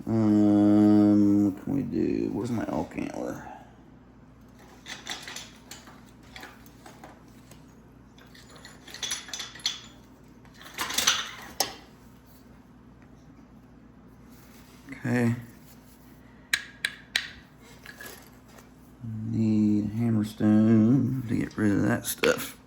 What can we do? Where's my elk antler? Okay. Need hammerstone to get rid of that stuff.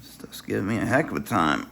Stuff's giving me a heck of a time.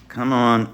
Come on.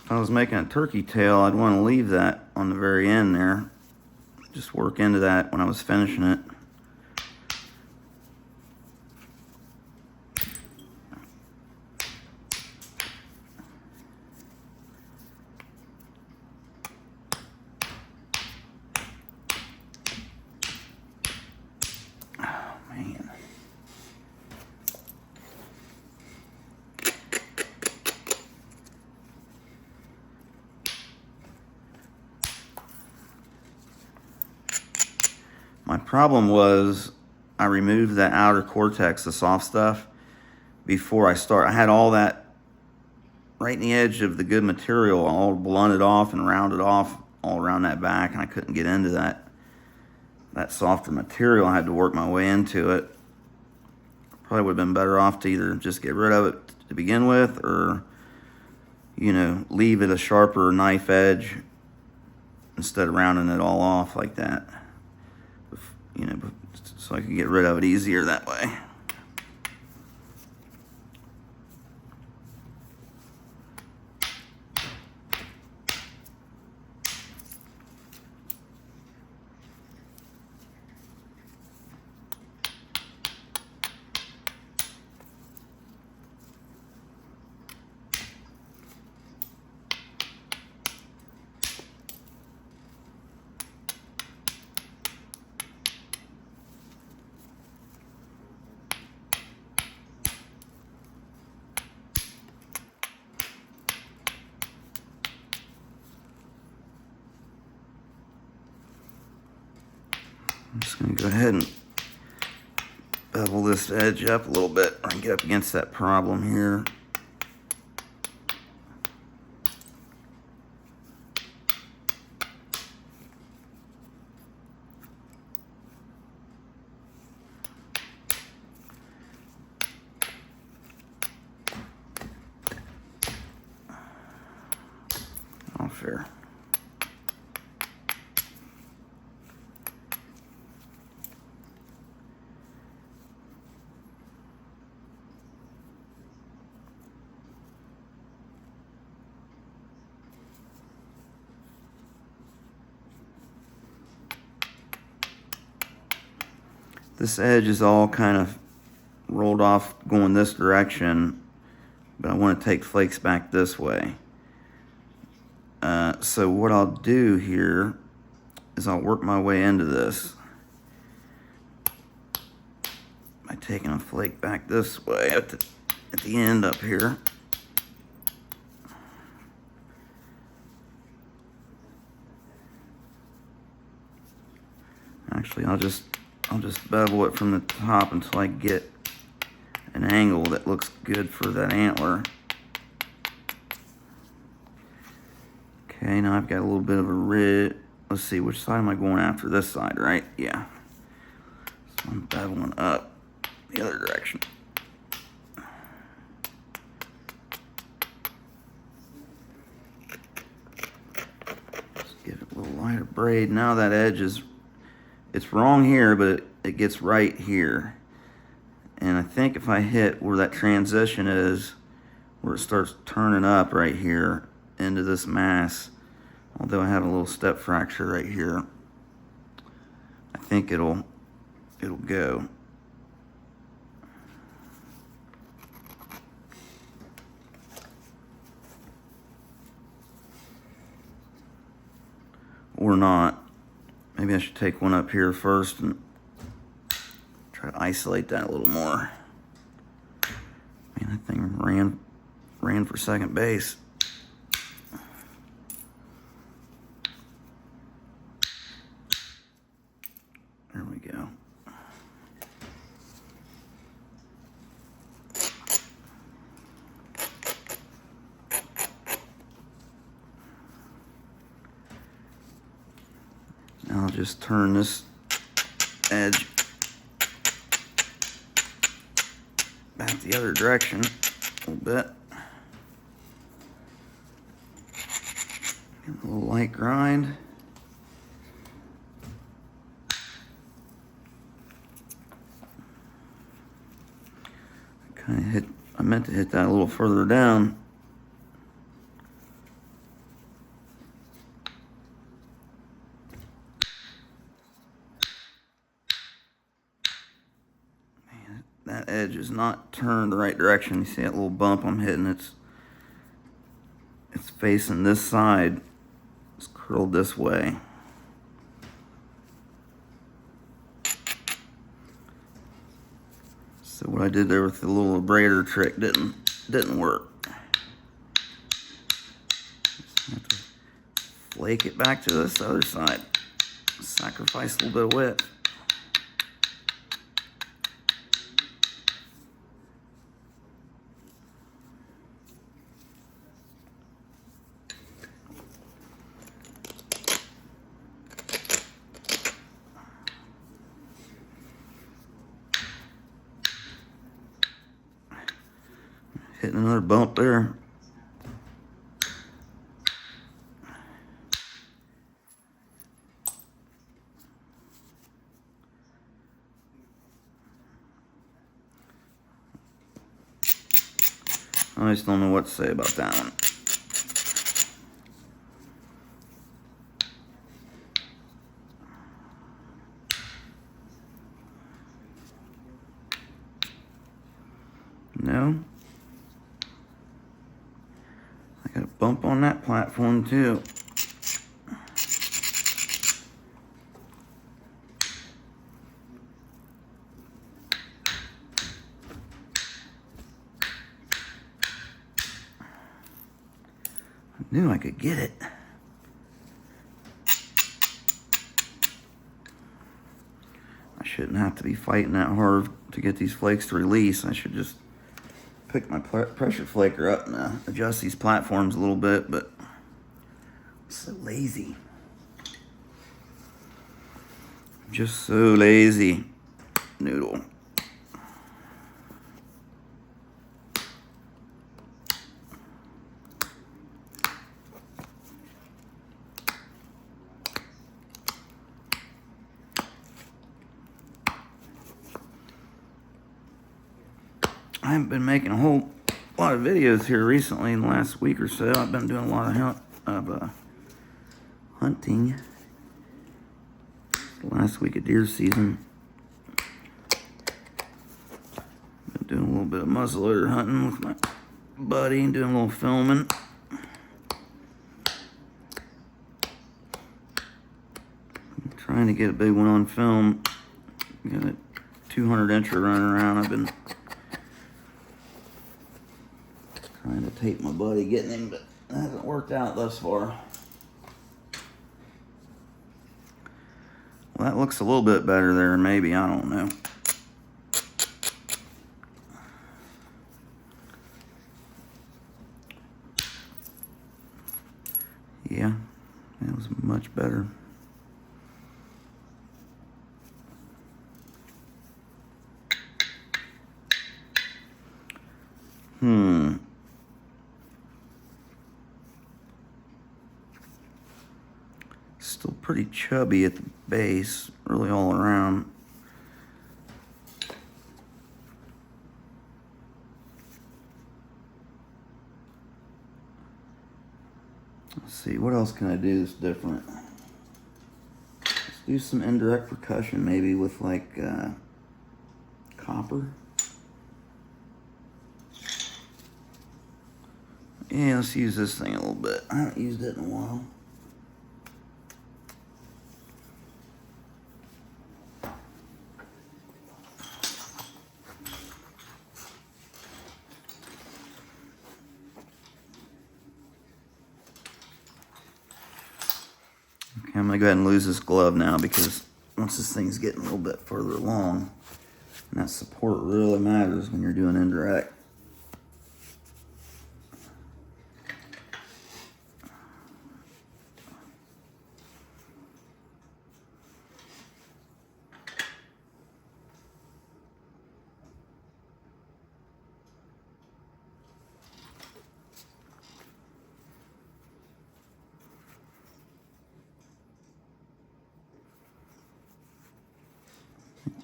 If I was making a turkey tail, I'd want to leave that on the very end there. Just work into that when I was finishing it. Oh, man. My problem was I removed that outer cortex, the soft stuff, before I start. I had all that right in the edge of the good material all blunted off and rounded off all around that back, and I couldn't get into that softer material. I had to work my way into it. Probably would have been better off to either just get rid of it to begin with, or, you know, leave it a sharper knife edge instead of rounding it all off like that. You know, so I could get rid of it easier that way. I'm just going to go ahead and bevel this edge up a little bit and get up against that problem here. All fair. This edge is all kind of rolled off going this direction, but I want to take flakes back this way. So what I'll do here is I'll work my way into this by taking a flake back this way at the end up here. Actually, I'll just bevel it from the top until I get an angle that looks good for that antler. Okay, now I've got a little bit of a ridge. Let's see, which side am I going after? This side, right? Yeah. So I'm beveling up the other direction. Just give it a little lighter braid. Now that edge is, it's wrong here, but it gets right here. And I think if I hit where that transition is, where it starts turning up right here into this mass, although I have a little step fracture right here, I think it'll go. Or not. Maybe I should take one up here first and try to isolate that a little more. Man, that thing ran for second base. There we go. Now I'll just turn this edge back the other direction a little bit. Give it a little light grind. I meant to hit that a little further down. Man, that edge is not turned the right direction. You see that little bump I'm hitting? It's facing this side. It's curled this way. So what I did there with the little abrader trick didn't work. Just have to flake it back to this other side. Sacrifice a little bit of width. Hitting another bump there. I just don't know what to say about that one. No. I got a bump on that platform too. I knew I could get it. I shouldn't have to be fighting that hard to get these flakes to release. I should just pick my pressure flaker up and adjust these platforms a little bit, but I'm so lazy. I'm just so lazy. Noodle. I haven't been making a whole lot of videos here recently in the last week or so. I've been doing a lot of hunting. Last week of deer season. bit of muzzleloader hunting with my buddy and doing a little filming. Trying to get a big one on film. Got a 200 incher running around. I've been trying to tape my buddy getting him, but it hasn't worked out thus far. Well, that looks a little bit better there, maybe. I don't know. Yeah, that was much better. Still pretty chubby at the base, really all around. Let's see, what else can I do that's different? Let's do some indirect percussion, maybe with like copper. Yeah, let's use this thing a little bit. I haven't used it in a while. Okay, I'm gonna go ahead and lose this glove now because once this thing's getting a little bit further along, and that support really matters when you're doing indirect.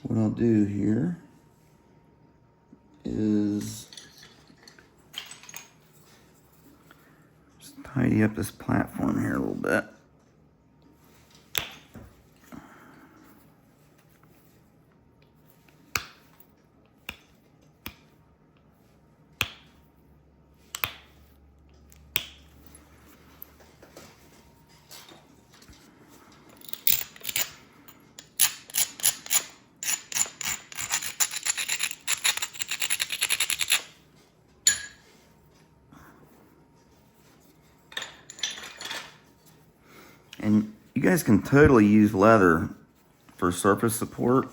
What I'll do here is just tidy up this platform here a little bit. And you guys can totally use leather for surface support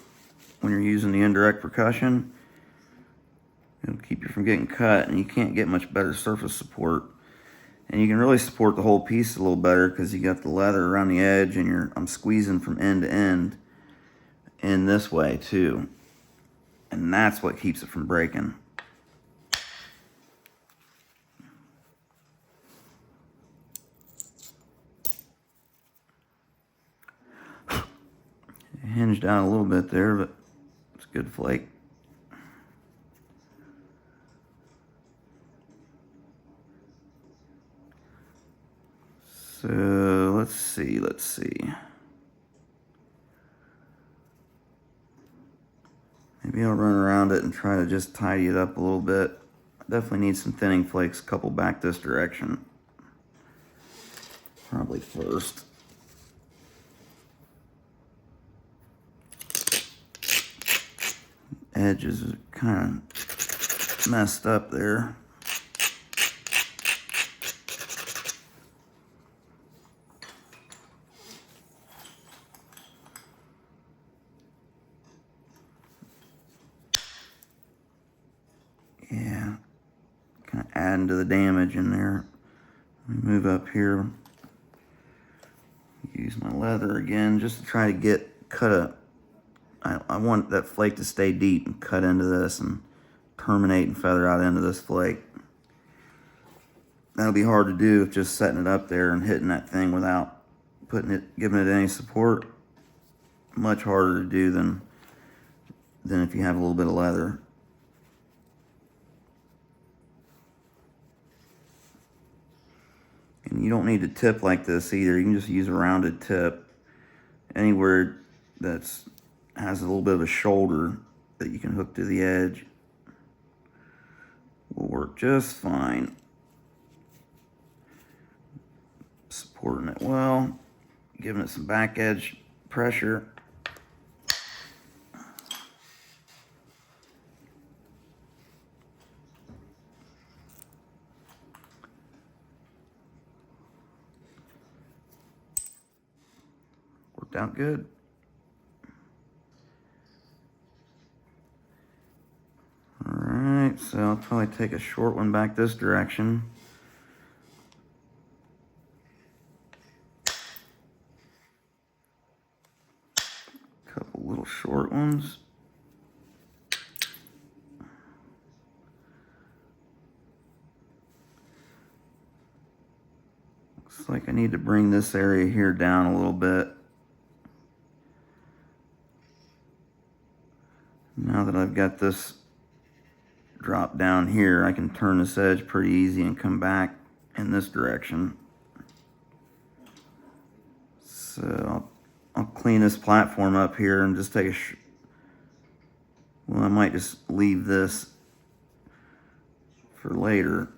when you're using the indirect percussion. It'll keep you from getting cut, and you can't get much better surface support. And you can really support the whole piece a little better because you got the leather around the edge, and I'm squeezing from end to end in this way too. And that's what keeps it from breaking. Hinged out a little bit there, but it's a good flake. So let's see. Maybe I'll run around it and try to just tidy it up a little bit. I definitely need some thinning flakes coupled back this direction. Probably first. Edges are kind of messed up there. Yeah, kind of adding to the damage in there. Let me move up here. Use my leather again just to try to cut a. I want that flake to stay deep and cut into this and terminate and feather out into this flake. That'll be hard to do if just setting it up there and hitting that thing without giving it any support. Much harder to do than if you have a little bit of leather. And you don't need to tip like this either. You can just use a rounded tip anywhere that's has a little bit of a shoulder that you can hook to the edge. will work just fine. Supporting it well, giving it some back edge pressure. Worked out good. Alright, so I'll probably take a short one back this direction. Couple little short ones. Looks like I need to bring this area here down a little bit. Now that I've got this drop down here, I can turn this edge pretty easy and come back in this direction. So I'll clean this platform up here and just take a well, I might just leave this for later.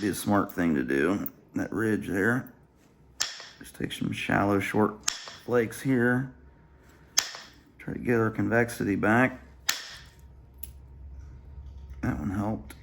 Be a smart thing to do. That ridge there. Just take some shallow short flakes here. Try to get our convexity back. That one helped.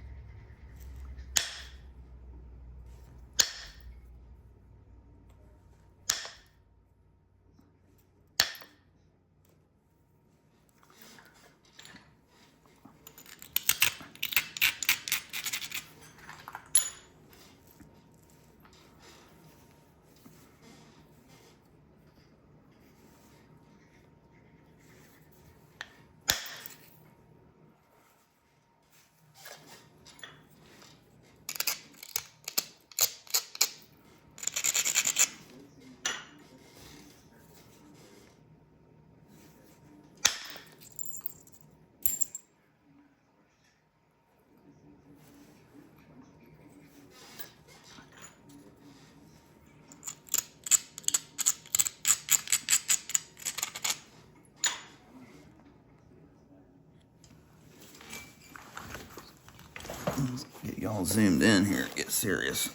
Let's get y'all zoomed in here, get serious.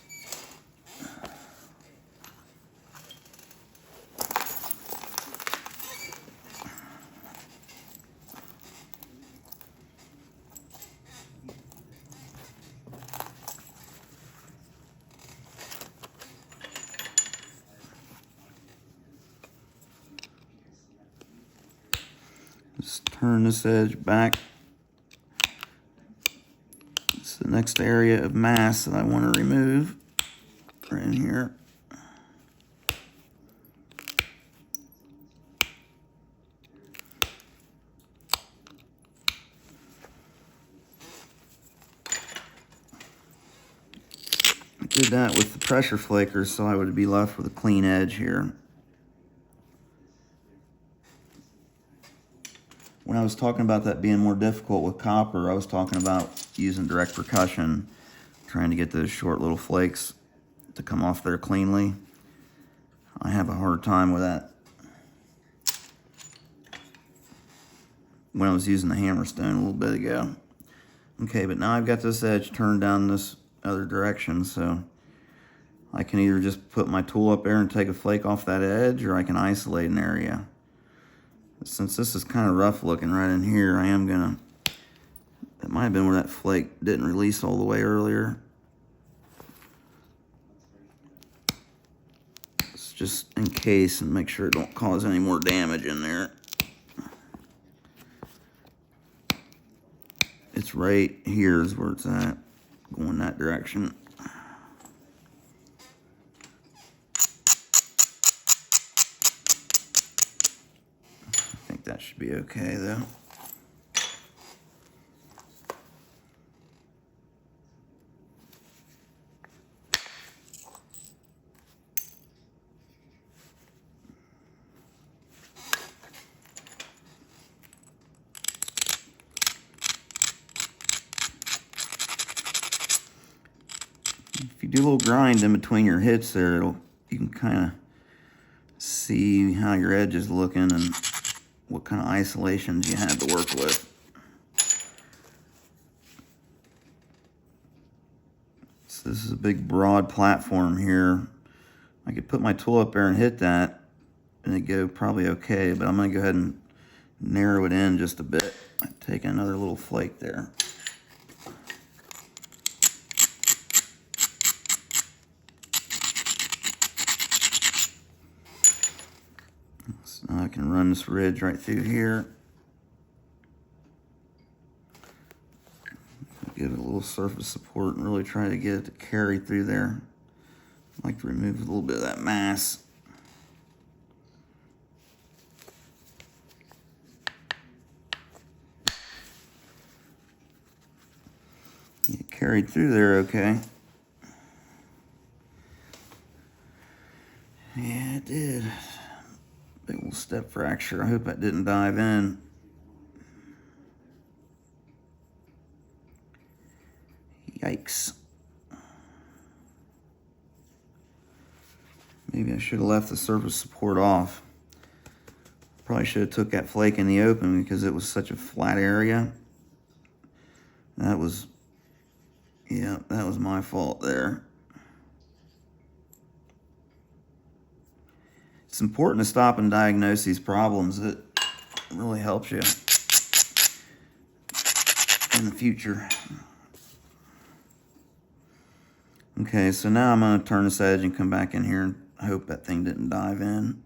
Just turn this edge back. It's the next area of mass that I want to remove, right in here. I did that with the pressure flakers so I would be left with a clean edge here. When I was talking about that being more difficult with copper, I was talking about using direct percussion, trying to get those short little flakes to come off there cleanly. I have a hard time with that when I was using the hammerstone a little bit ago. Okay, but now I've got this edge turned down this other direction, so I can either just put my tool up there and take a flake off that edge, or I can isolate an area. Since this is kind of rough looking right in here, I am gonna, that might have been where that flake didn't release all the way earlier. It's just in case, and make sure it don't cause any more damage in there. It's right here is where it's at, going that direction. That should be okay though. If you do a little grind in between your hits there, you can kind of see how your edge is looking and what kind of isolations you had to work with. this is a big broad platform here. I could put my tool up there and hit that and it'd go probably okay, but I'm gonna go ahead and narrow it in just a bit. Take another little flake there. So now I can run this ridge right through here. Give it a little surface support and really try to get it to carry through there. I like to remove a little bit of that mass. It carried through there okay. Yeah, it did. Big little step fracture. I hope that didn't dive in. Yikes. Maybe I should have left the surface support off. Probably should have took that flake in the open because it was such a flat area. That was, yeah, that was my fault there. It's important to stop and diagnose these problems. It really helps you in the future. Okay, so now I'm going to turn this edge and come back in here and hope that thing didn't dive in.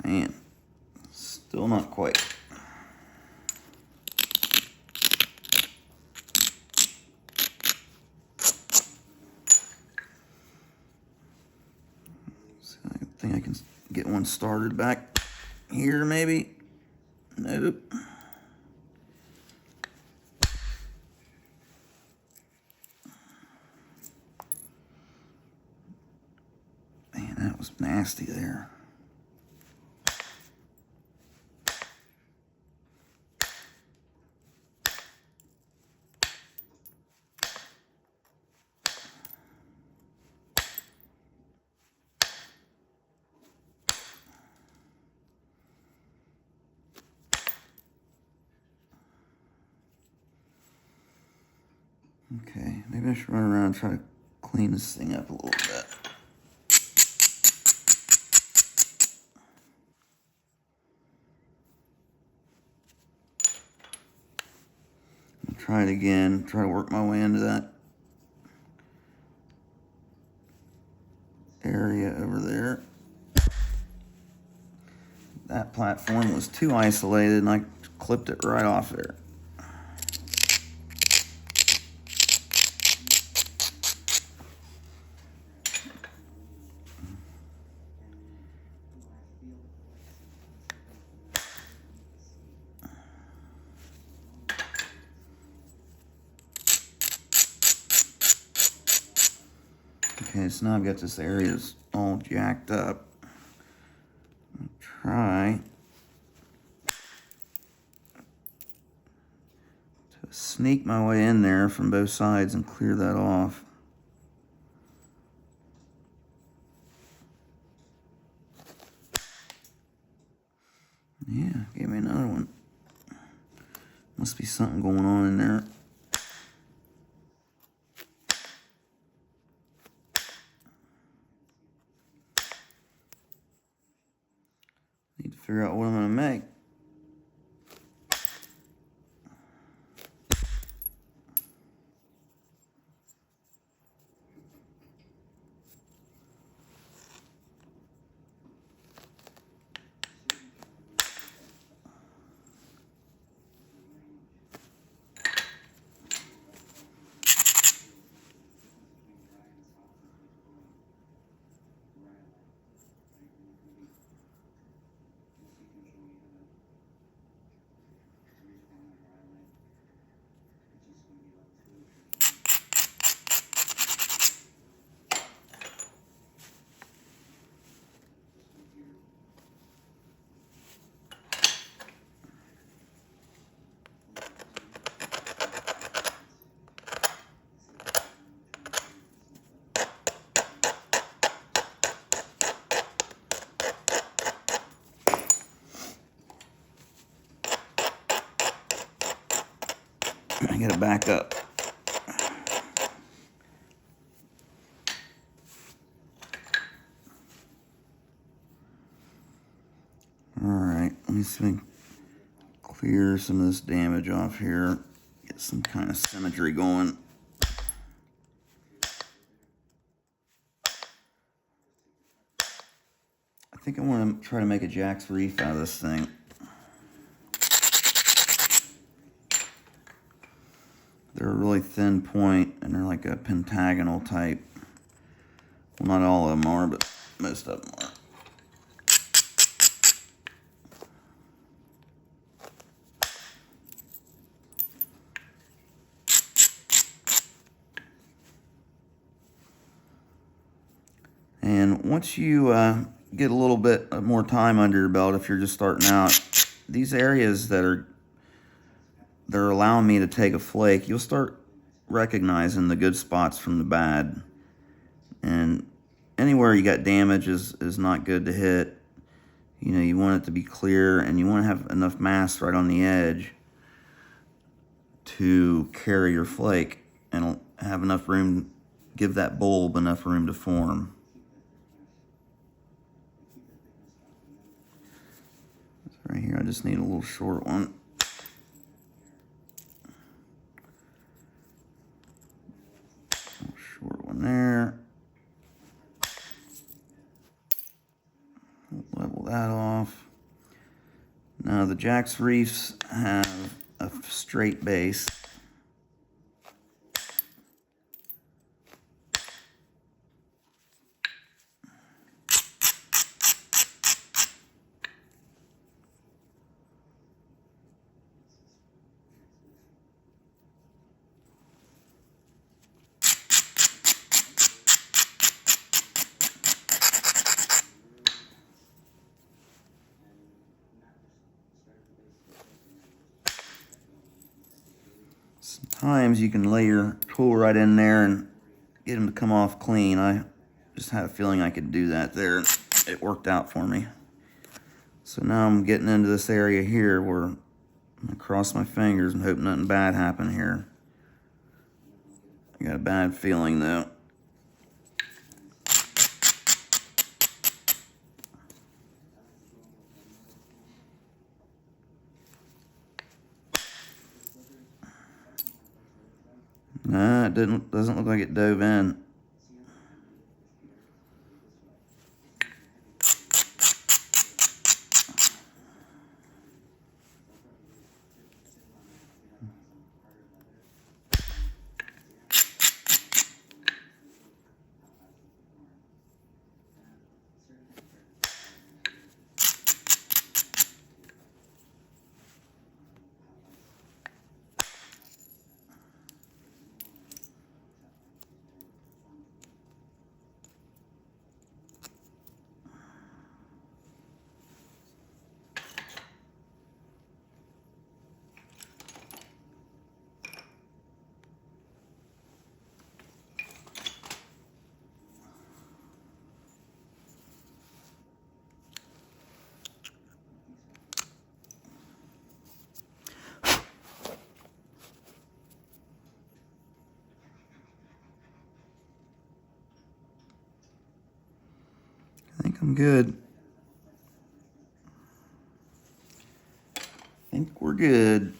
Man, still not quite. So I think I can get one started back here maybe. Nope. Man, that was nasty there. Okay, maybe I should run around and try to clean this thing up a little bit. I'll try it again, try to work my way into that area over there. That platform was too isolated and I clipped it right off there. Okay, so now I've got this area all jacked up. I'll try to sneak my way in there from both sides and clear that off. Yeah, gave me another one. Must be something going on in there. Need to figure out what I'm going to make. get it back up. Alright, let me see if I can clear some of this damage off here. Get some kind of symmetry going. I think I want to try to make a Jack's Reef out of this thing. They're a really thin point, and they're like a pentagonal type. Well, not all of them are, but most of them are. And once you get a little bit more time under your belt, if you're just starting out, these areas that they're allowing me to take a flake, you'll start recognizing the good spots from the bad. And anywhere you got damage is not good to hit. You know, you want it to be clear, and you want to have enough mass right on the edge to carry your flake and have enough room, give that bulb enough room to form. Right here, I just need a little short one. Short one there. Level that off. Now the Jack's Reefs have a straight base. Sometimes you can lay your tool right in there and get them to come off clean. I just had a feeling I could do that there. It worked out for me. So now I'm getting into this area here where I'm gonna cross my fingers and hope nothing bad happened here. I got a bad feeling though. Nah, it doesn't look like it dove in. I think I'm good. I think we're good.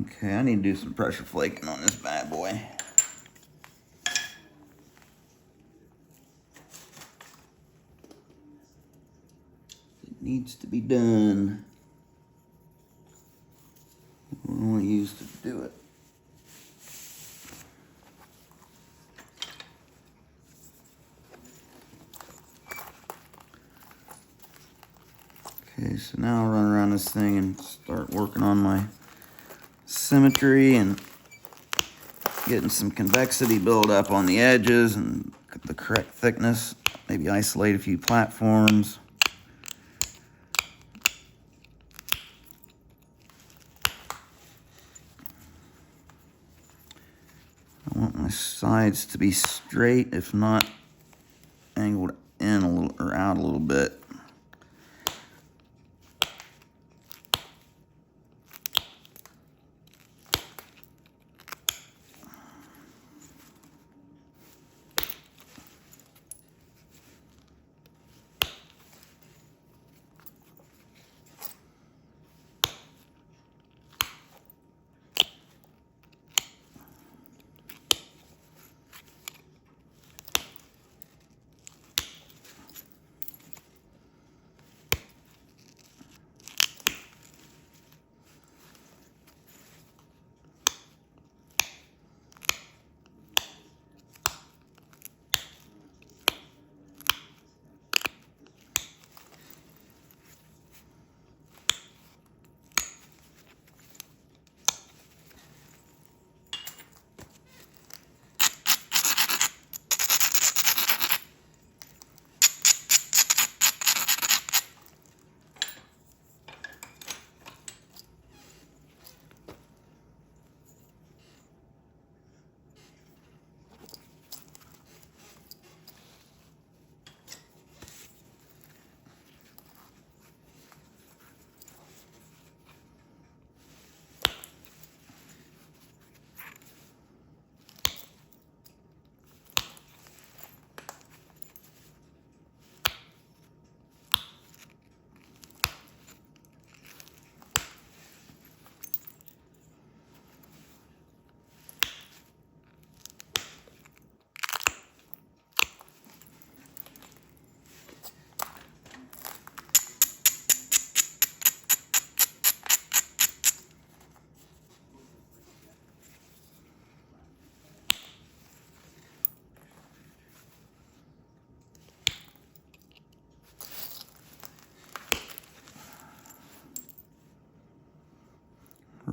Okay, I need to do some pressure flaking on this bad boy. It needs to be done. What do I want to use to do it? Okay, so now I'll run around this thing and start working on my symmetry and getting some convexity build up on the edges and the correct thickness. Maybe isolate a few platforms. I want my sides to be straight, if not angled in a little or out a little bit.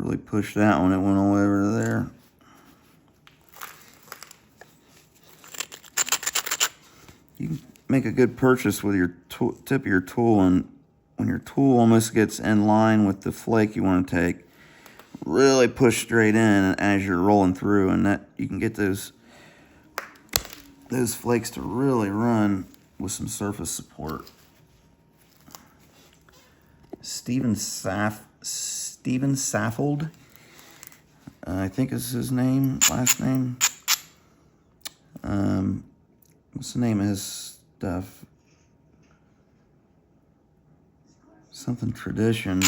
Really pushed that one. It went all the way over to there. You can make a good purchase with your tip of your tool, and when your tool almost gets in line with the flake you want to take, really push straight in as you're rolling through, and that you can get those flakes to really run with some surface support. Steven Saffold, I think is his last name. What's the name of his stuff? Something Tradition.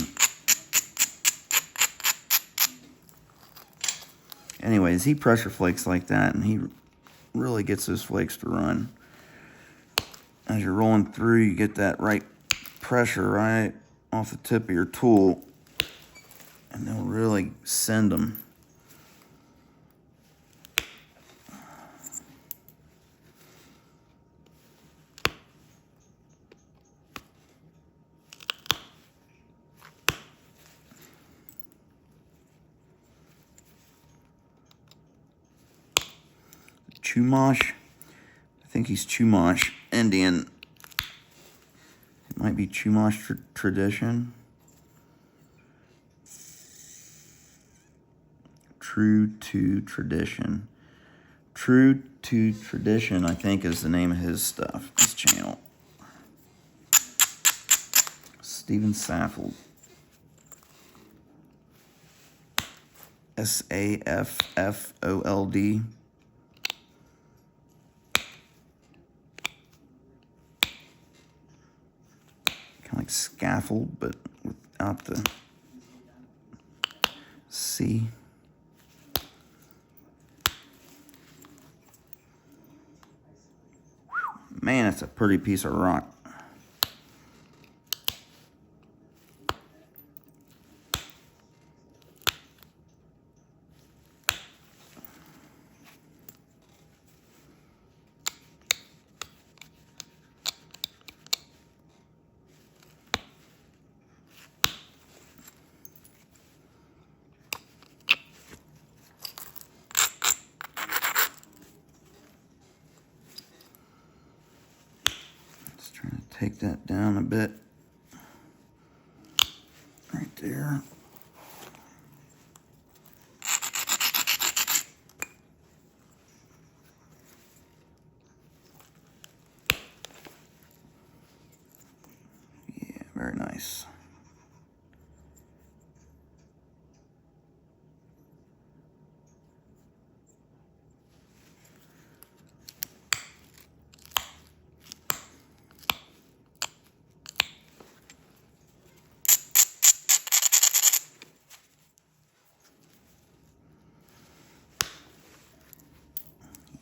Anyways, he pressure flakes like that, and he really gets those flakes to run. As you're rolling through, you get that right pressure right off the tip of your tool, and they'll really send them. Chumash. I think he's Chumash Indian. It might be Chumash Tradition. True to Tradition. True to Tradition, I think, is the name of his stuff, his channel. Steven Saffold. Saffold. Kind of like scaffold, but without the C. Man, it's a pretty piece of rock. Trying to take that down a bit. Right there. Yeah, very nice.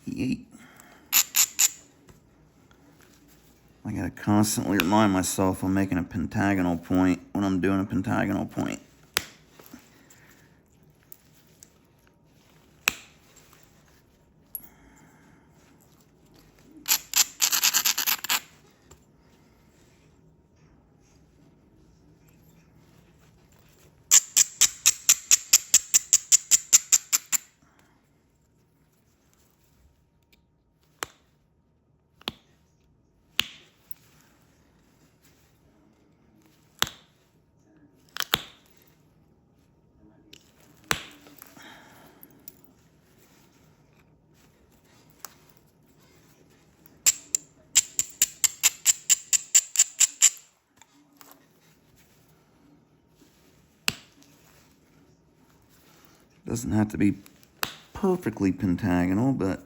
Yeet. I gotta constantly remind myself I'm making a pentagonal point when I'm doing a pentagonal point. Doesn't have to be perfectly pentagonal, but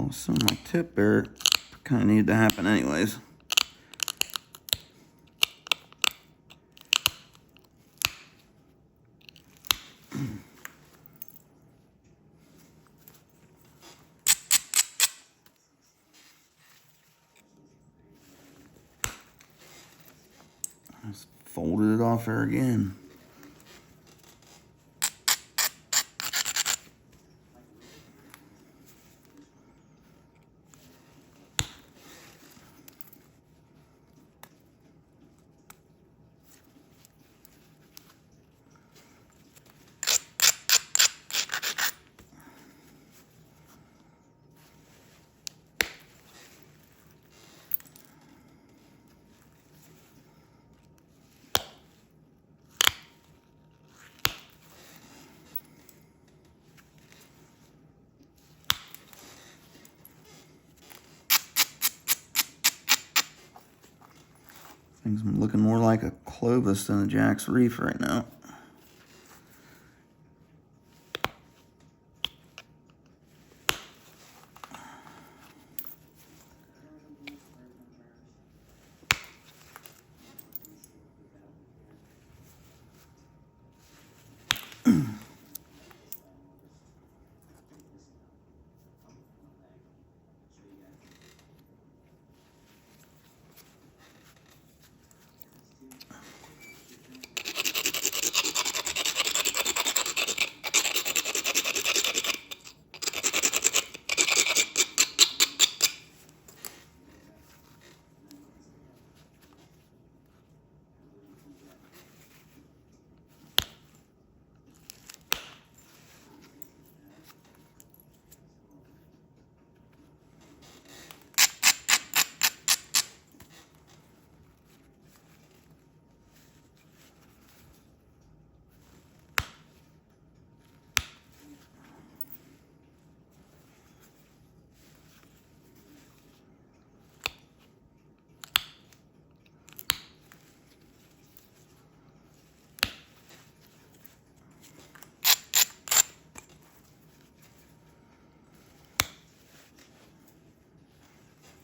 Well, some of my tip there kind of needed to happen anyways. Just folded it off there again. Things looking more like a Clovis than a Jack's Reef right now.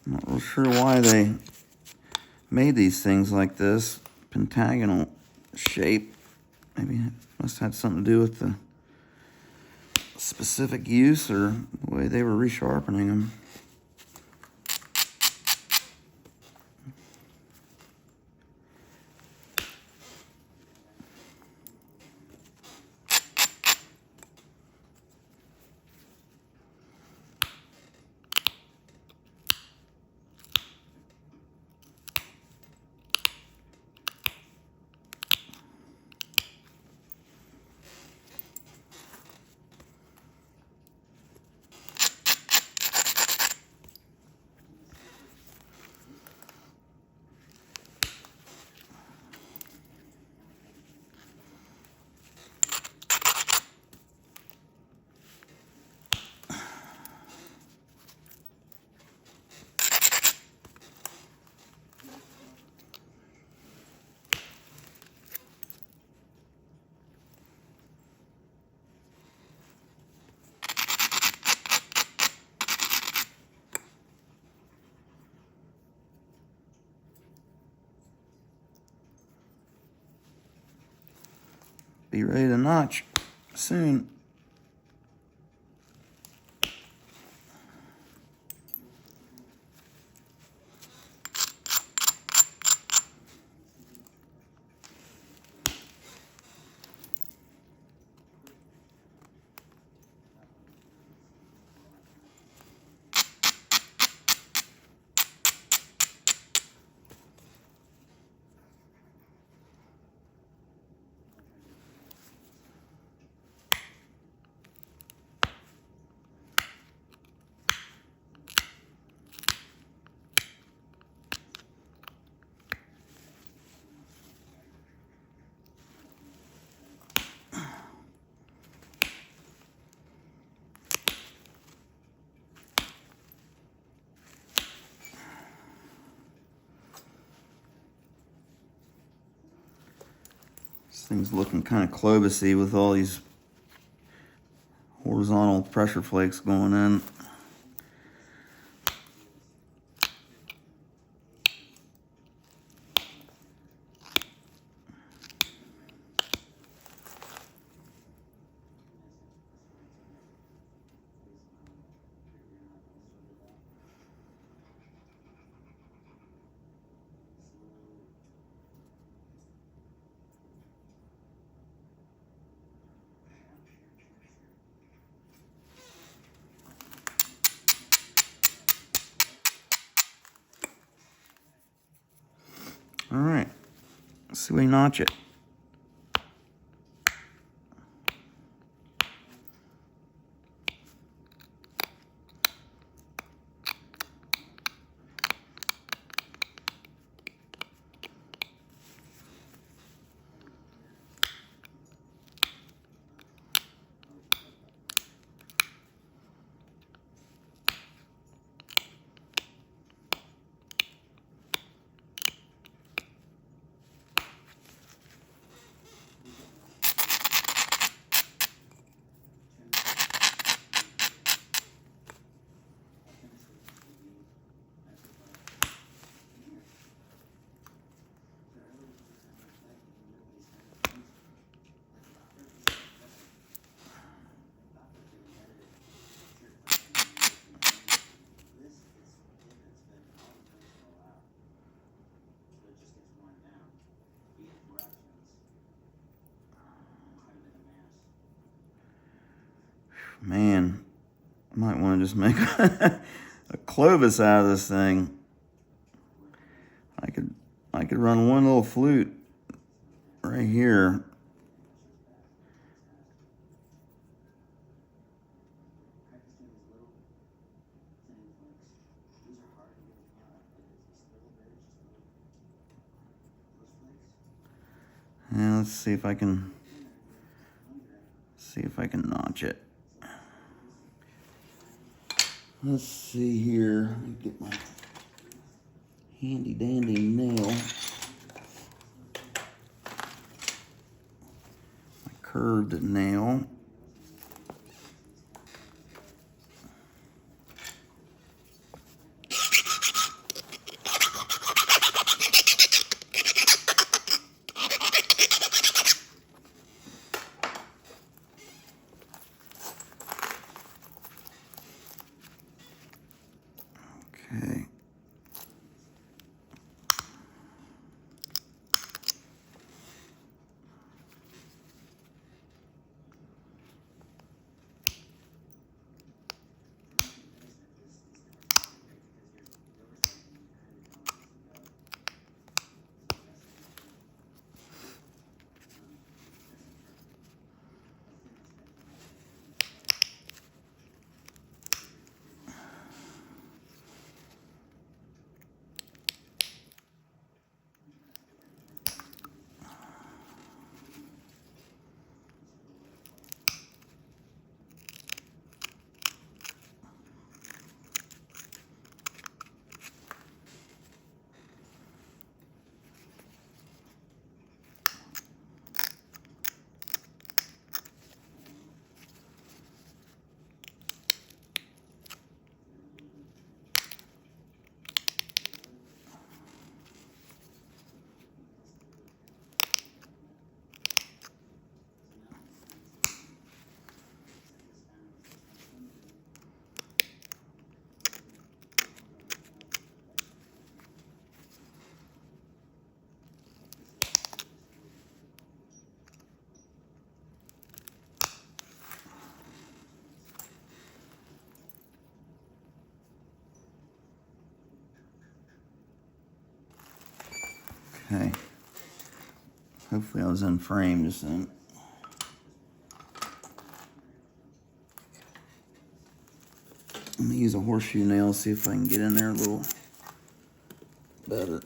Not real sure why they made these things like this, pentagonal shape. Maybe it must have something to do with the specific use or the way they were resharpening them. Be ready to notch soon. This thing's looking kind of Clovis-y with all these horizontal pressure flakes going in. All right, let's see we notch it. Man, I might want to just make a Clovis out of this thing. I could run one little flute right here. Yeah, let's see if I can notch it. Let's see here. Let me get my handy dandy nail. My curved nail. Okay. Okay. Hopefully I was in frame just then. Let me use a horseshoe nail, see if I can get in there a little better.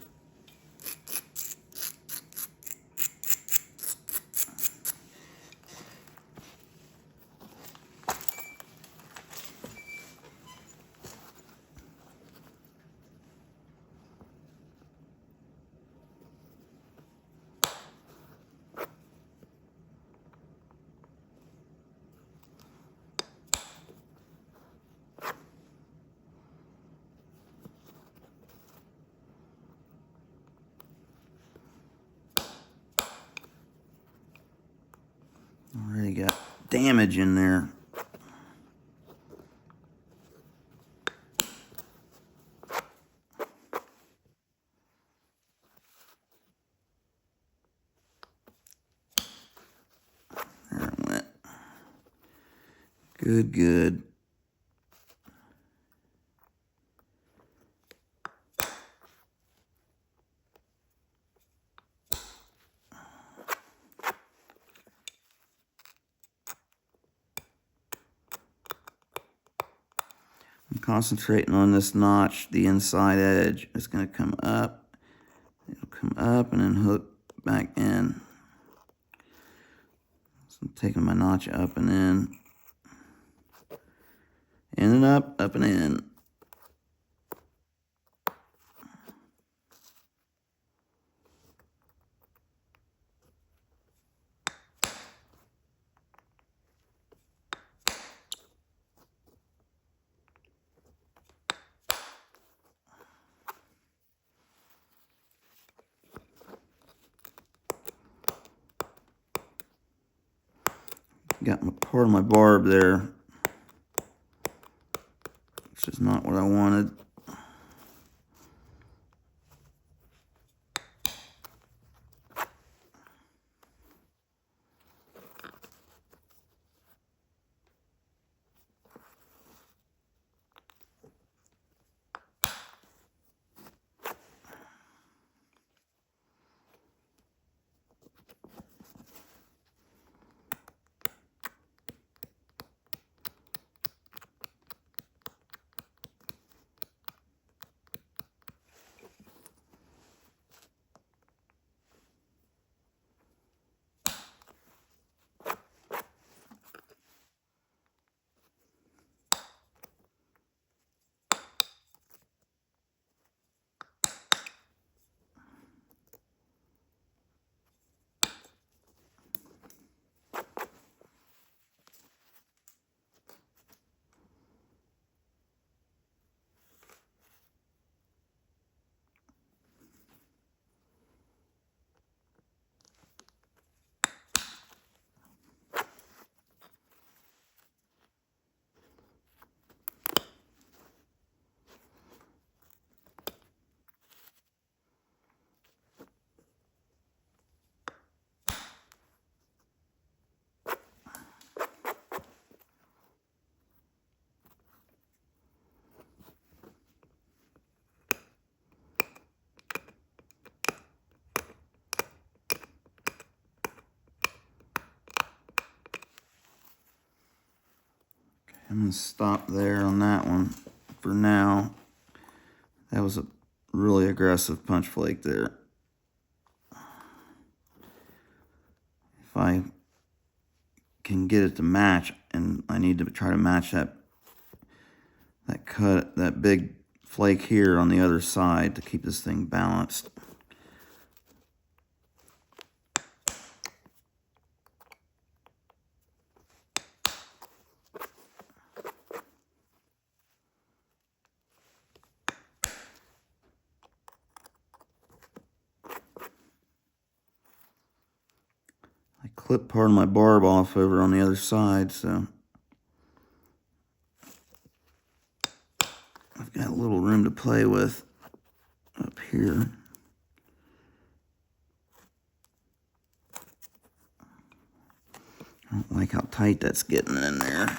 Already got damage in there. There it went. Good, good. concentrating on this notch, the inside edge. It's going to come up. It'll come up and then hook back in. So I'm taking my notch up and in and up and in. Got my part of my barb there, which is not what I wanted. I'm going to stop there on that one for now. That was a really aggressive punch flake there. If I can get it to match, and I need to try to match that cut, that big flake here on the other side to keep this thing balanced. Clip part of my barb off over on the other side, so I've got a little room to play with up here. I don't like how tight that's getting in there.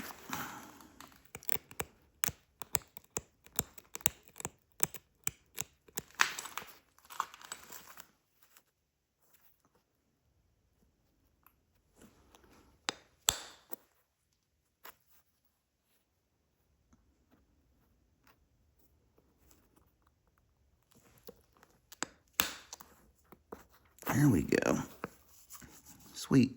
There we go. Sweet.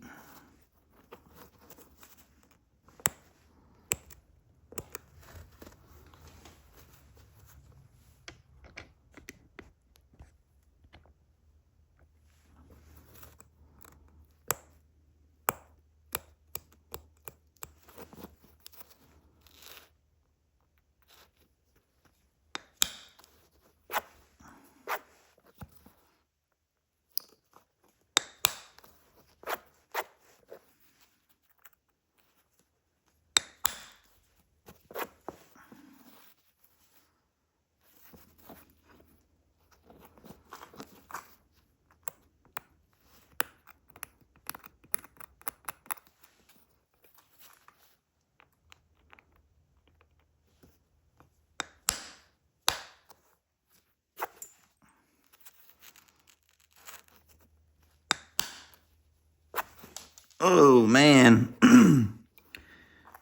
Oh, man.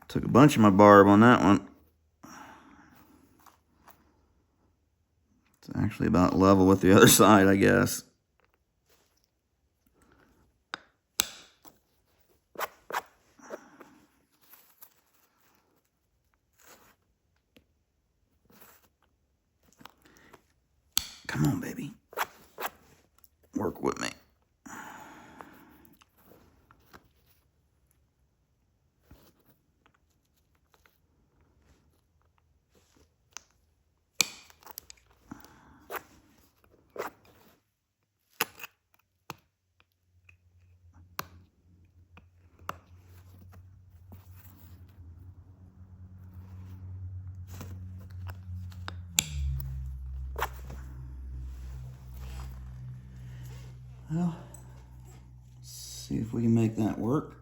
Took a bunch of my barb on that one. Actually about level with the other side, I guess. Come on, baby. Work with me. Well, let's see if we can make that work.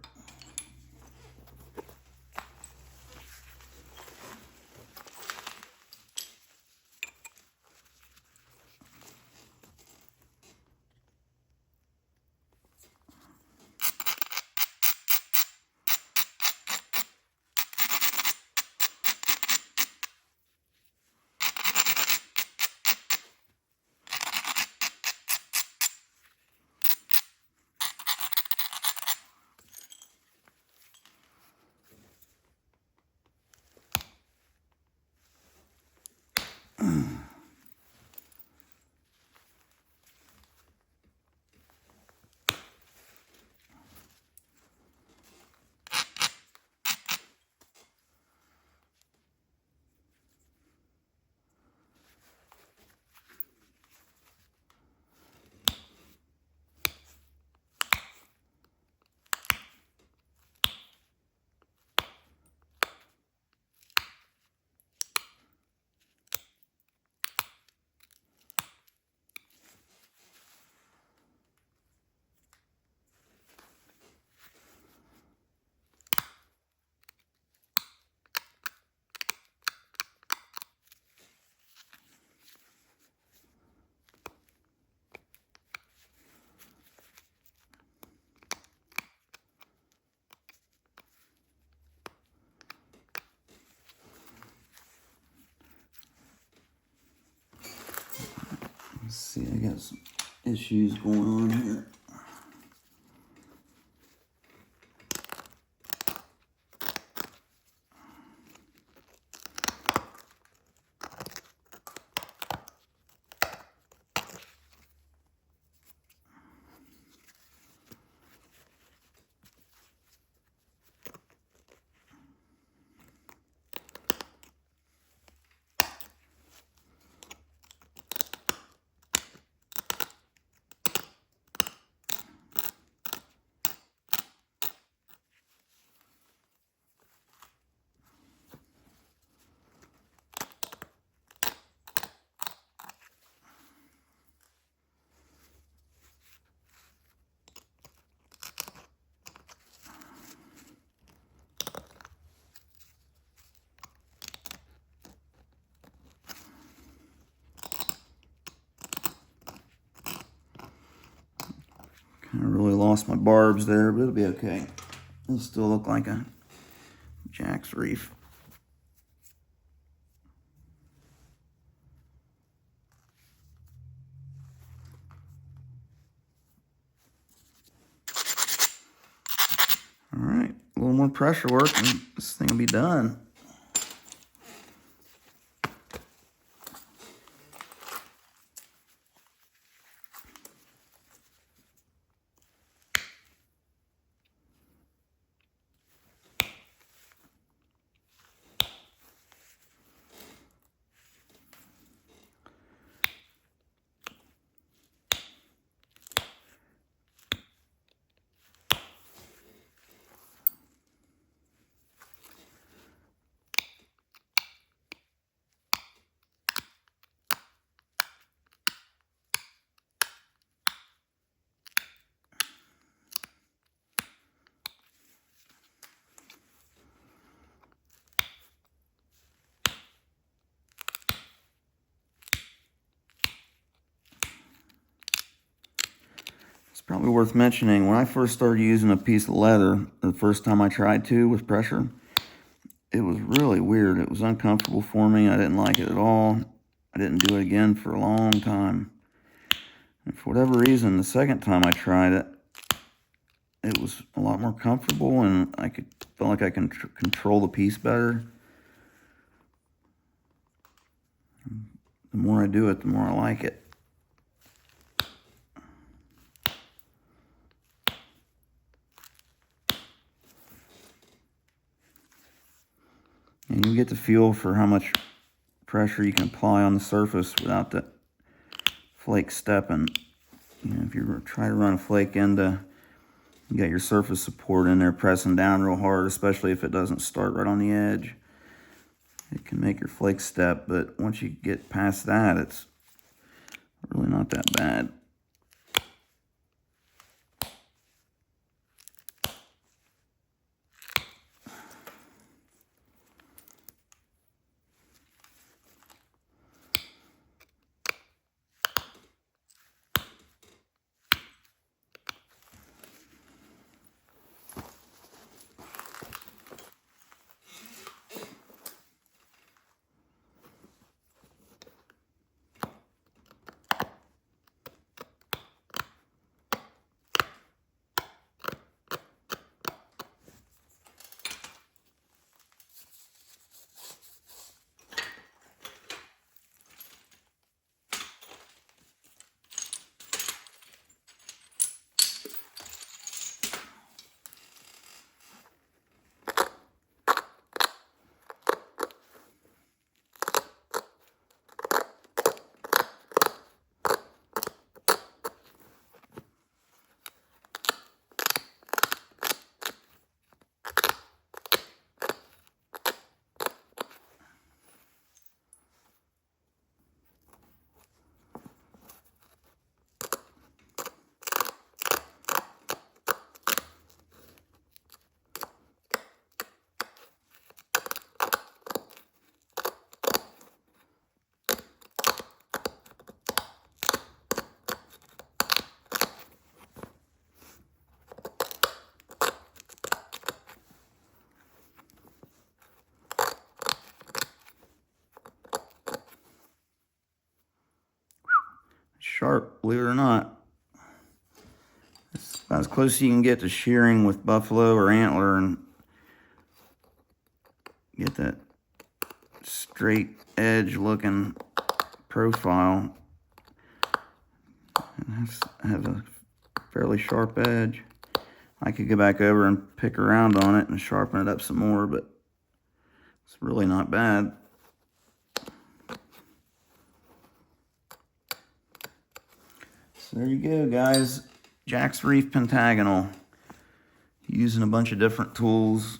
Let's see, I got some issues going on here. I really lost my barbs there, but it'll be okay. It'll still look like a Jack's Reef. All right, a little more pressure work and this thing will be done. It's probably worth mentioning, when I first started using a piece of leather, the first time I tried to with pressure, it was really weird. It was uncomfortable for me. I didn't like it at all. didn't do it again for a long time. And for whatever reason, the second time I tried it, it was a lot more comfortable, and I felt like I can control the piece better. The more I do it, the more I like it. And you get the feel for how much pressure you can apply on the surface without the flake stepping. You know, if you try to run a flake into, you got your surface support in there pressing down real hard, especially if it doesn't start right on the edge. It can make your flake step, but once you get past that, it's really not that bad. Sharp, believe it or not. It's about as close as you can get to shearing with buffalo or antler and get that straight edge looking profile. It has a fairly sharp edge. I could go back over and pick around on it and sharpen it up some more, but it's really not bad. So there you go, guys. Jack's Reef Pentagonal. Using a bunch of different tools.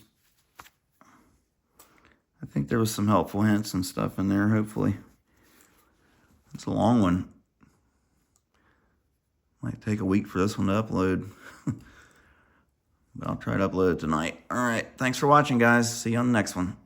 I think there was some helpful hints and stuff in there, hopefully. It's a long one. Might take a week for this one to upload. But I'll try to upload it tonight. All right, thanks for watching, guys. See you on the next one.